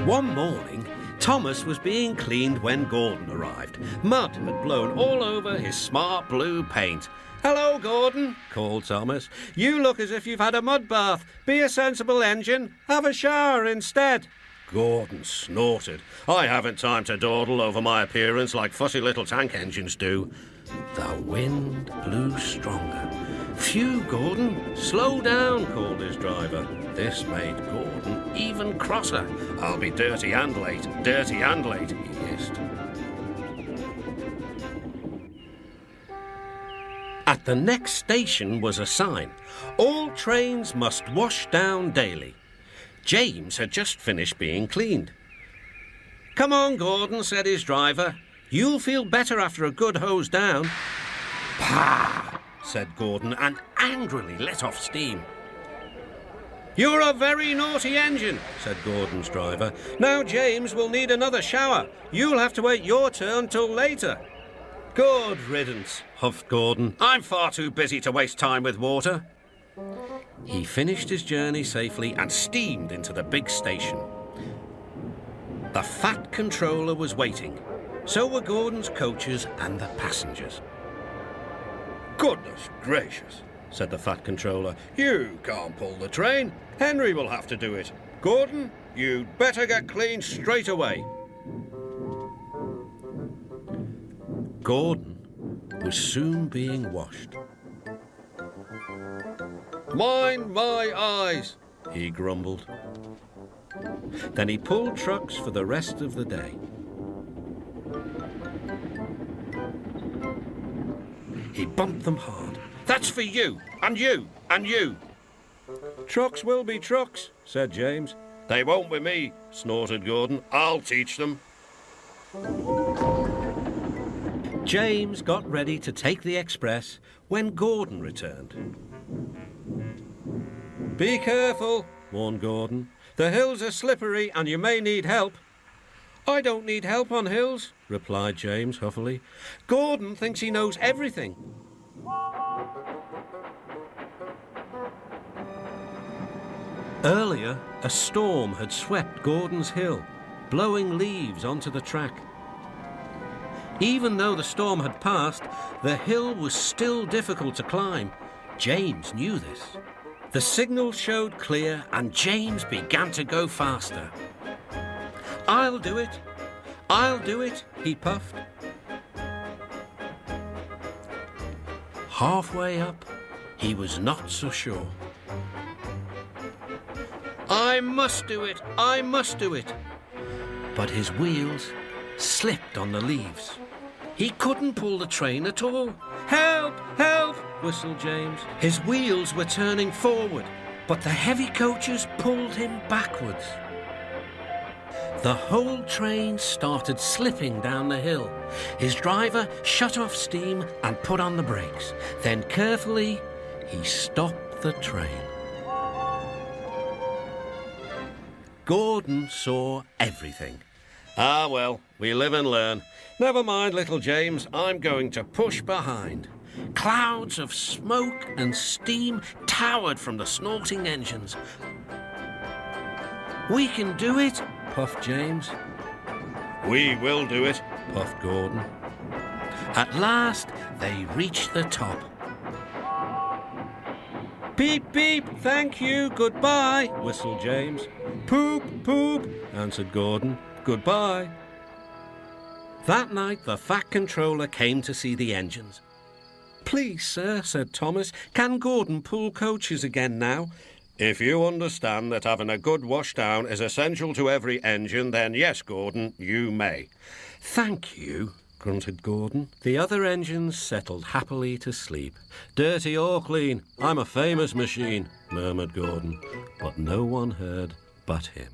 One morning, Thomas was being cleaned when Gordon arrived. Mud had blown all over his smart blue paint. "Hello, Gordon," called Thomas. "You look as if you've had a mud bath. Be a sensible engine. Have a shower instead." Gordon snorted. "I haven't time to dawdle over my appearance like fussy little tank engines do." The wind blew stronger. "Phew, Gordon, slow down," called his driver. This made Gordon even crosser. "I'll be dirty and late, he hissed. At the next station was a sign. All trains must wash down daily. James had just finished being cleaned. "Come on, Gordon," said his driver. "You'll feel better after a good hose down." "Pah!" said Gordon, and angrily let off steam. "You're a very naughty engine," said Gordon's driver. "Now James will need another shower. You'll have to wait your turn till later." "Good riddance," huffed Gordon. "I'm far too busy to waste time with water." He finished his journey safely and steamed into the big station. The Fat Controller was waiting. So were Gordon's coaches and the passengers. "Goodness gracious," said the Fat Controller. "You can't pull the train. Henry will have to do it. Gordon, you'd better get cleaned straight away." Gordon was soon being washed. "Mind my eyes," he grumbled. Then he pulled trucks for the rest of the day. He bumped them hard. "That's for you, and you, and you." "Trucks will be trucks," said James. "They won't with me," snorted Gordon. "I'll teach them." James got ready to take the express when Gordon returned. "Be careful," warned Gordon. "The hills are slippery and you may need help." "I don't need help on hills," replied James huffily. "Gordon thinks he knows everything." Earlier, a storm had swept Gordon's hill, blowing leaves onto the track. Even though the storm had passed, the hill was still difficult to climb. James knew this. The signal showed clear and James began to go faster. I'll do it, he puffed. Halfway up, he was not so sure. I must do it. But his wheels slipped on the leaves. He couldn't pull the train at all. Help, help, whistled James. His wheels were turning forward, but the heavy coaches pulled him backwards. The whole train started slipping down the hill. His driver shut off steam and put on the brakes. Then carefully, he stopped the train. Gordon saw everything. "Ah, well, we live and learn. Never mind, little James, I'm going to push behind." Clouds of smoke and steam towered from the snorting engines. "We can do it," puffed James. "We will do it," puffed Gordon. At last, they reached the top. "Beep, beep, thank you, goodbye," whistled James. "Poop, poop," answered Gordon. "Goodbye." That night, the Fat Controller came to see the engines. "Please, sir," said Thomas, "can Gordon pull coaches again now?" "If you understand that having a good washdown is essential to every engine, then yes, Gordon, you may." "Thank you," grunted Gordon. The other engines settled happily to sleep. "Dirty or clean, I'm a famous machine," murmured Gordon. But no one heard but him.